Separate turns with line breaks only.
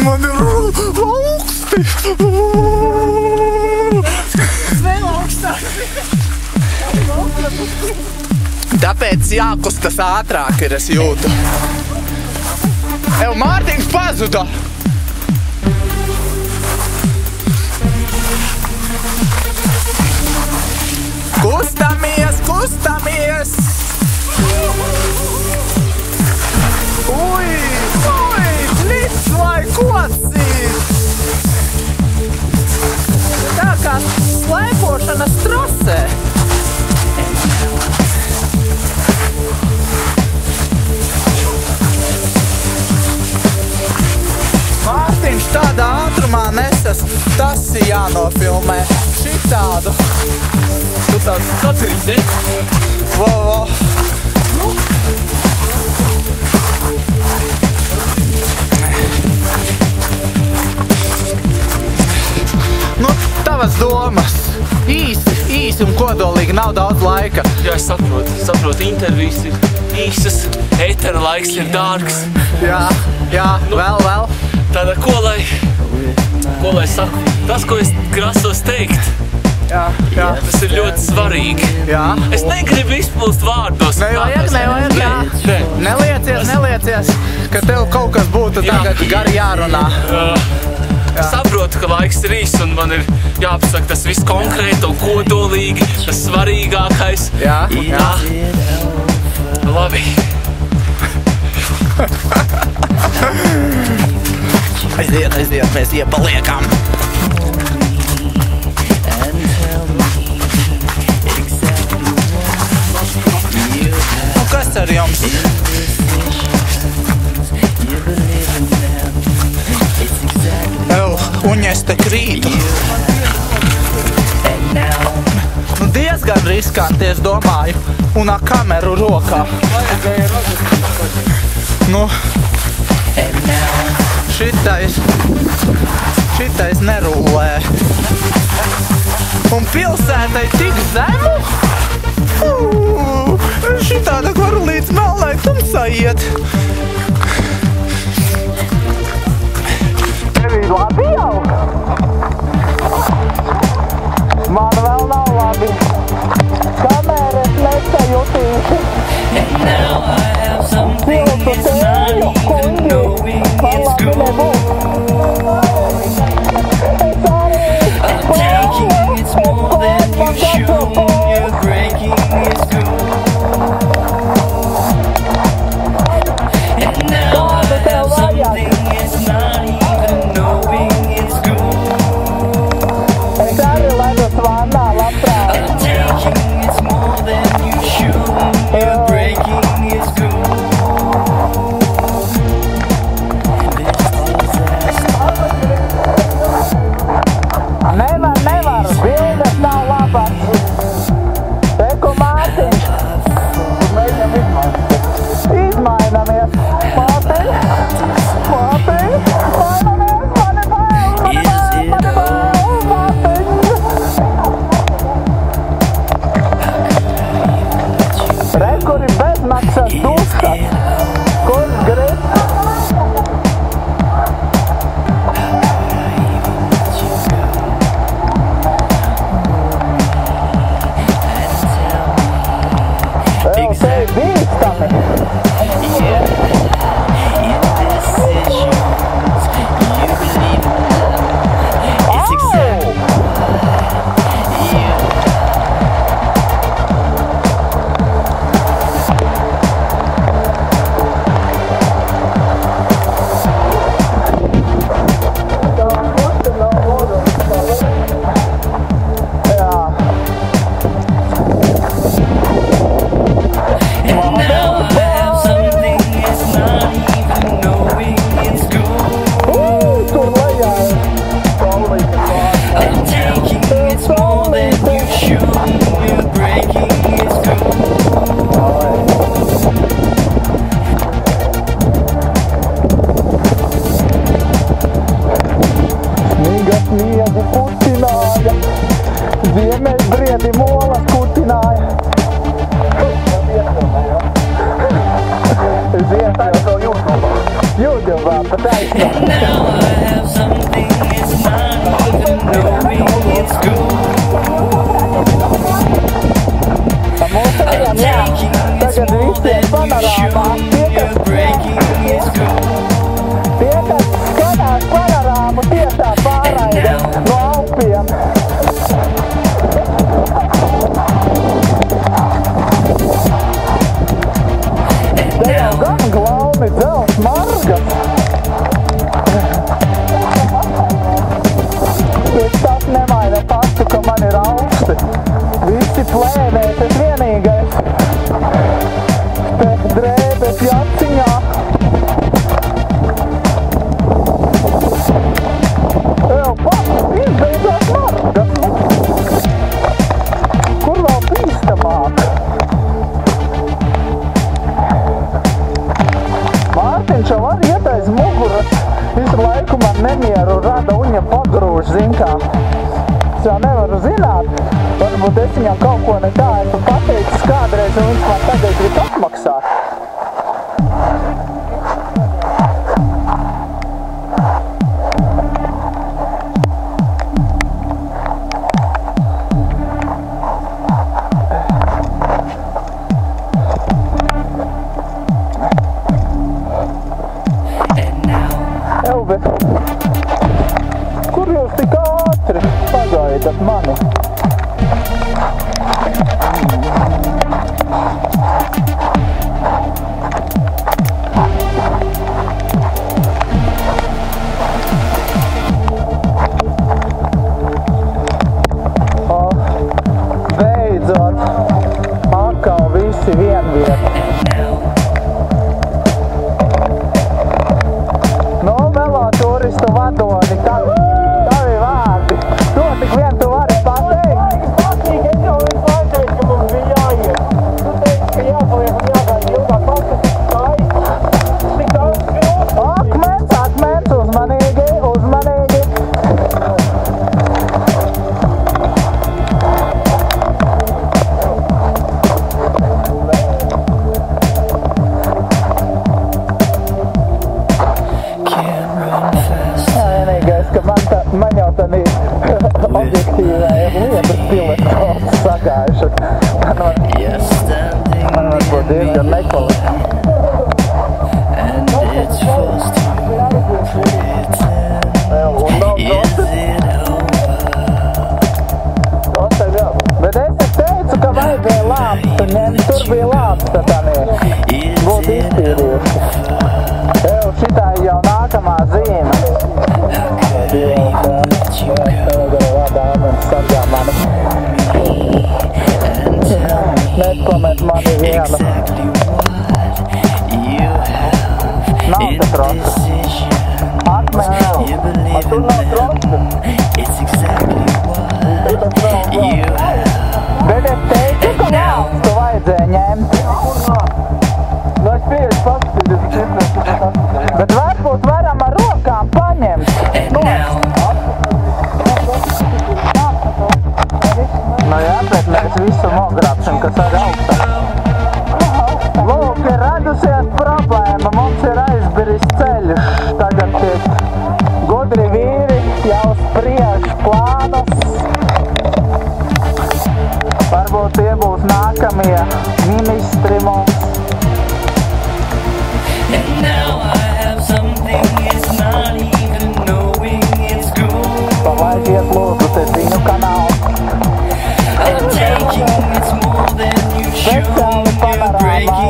Man ir augsti.
Vēl augstāk.
Tāpēc jākustas ātrāk ir, es jūtu. Ev, Mārtiņš pazuda! Kustamies, kustamies! Ui, blits vai kocīt! Tā kā slēpošanas trasē. Mārtiņš tādā ātrumā nesas, tas ir jānofilmē. Šitādu. Tu tāds satrīt, ne? Vo. Nu, tavas domas. Īsi un kodolīgi, nav daudz laika.
Jā, es saprotu, intervijas ir īsas, ētera laiks ir dārgs.
Jā, vēl.
Tātad, ko lai saku? Tas, ko es grasos teikt,
Jā.
tas ir ļoti svarīgi.
Jā.
Es negribu izplūst vārdos.
Nevajag, jā. Neliecies, ka tev kaut kas būtu tagad gari jārunā.
Saprotu, ka laiks ir īs un man ir jāpasaka tas viss konkrēti un kodolīgi, tas svarīgākais.
Jā.
Labi.
Aiziet, mēs iepaliekam. Nu, kas ar jums? Uņes te krītu. Nu, diezgan riskanti, es domāju. Un ar kameru rokā. Nu, šitais nerullē. Un pilsētai tik zemu? Šitāda varu līdz melnai tumsai iet. Tev labi jau? Man vēl nav labi. Kamēr es nesajutīšu. Piltu tēju, kuņģi. Man labi nebūs. Ziemeļbriedi molas kutināja. Ziemeļbriedi to jūtu. Jūtu vēl, pat aizsnāk. ejam, jā. Tagad visiem panorāmā. Tie, kas skatās panorāmu, tiešā pārraide no Alpiem. Te jau gan glauni dzels margas. Tas nemaina faktu, ka man ir augsti. Visi plēnēs, es vienīgais. Te drēbes jaciņā. Ew, izbeidzās margas. Kur vēl bīstamāk? Mārtiņš jau var iet aiz muguras. Visu laiku man nemieru rada uņa pagrūž, zin kā. Es jau nevaru zināt. Varbūt es viņam kaut ko ne tā esmu pateicis kādreiz, un viņš man tagad grib atmaksāt. Kur jūs tik ātri pagaidat mani? Beidzot, atkal visi vienvieta. Turistu vadoni, tavi vārdi. To tik vien tu vari pateikt?
Patīk, es jau visu laiku teicu, ka mums bija jāiet. Tu teici, ka jāpaliek un jāgaida ilgāk paskatīts laiks. Tik daudz grūti.
Akmens, uzmanīgi, uzmanīgi. Man jau tad objektīvajiem lietas telefonas sagājuši. Man varbūt diezgan nekvalitāti. Bet es teicu, ka vajadzēja lāpstu ņemt. Tur bija lāpsta tanie. Būtu iztīrījuši. Ev, šitā jau nākamā zīme. Sargā mani. Nekoment mani vienu. Nav te trosta. Akmeni nav. A tur nav trosta. Bet es teicu, ka lāpstu vajadzēja ņemt.
Nu, es pieeju paskatīties.
Bet varbūt varam ar rokām paņemt. Nu jā, bet mēs visu nogrābsim, kas ar augstā. Lūk, ir radusies problēma, mums ir aizbiris ceļš. Tagad tiek gudri vīri jau spriež plānus. Varbūt tie būs nākamie ministri mums. Palaidiet lūdzu te ziņu kanālu. Speciāli panorāmā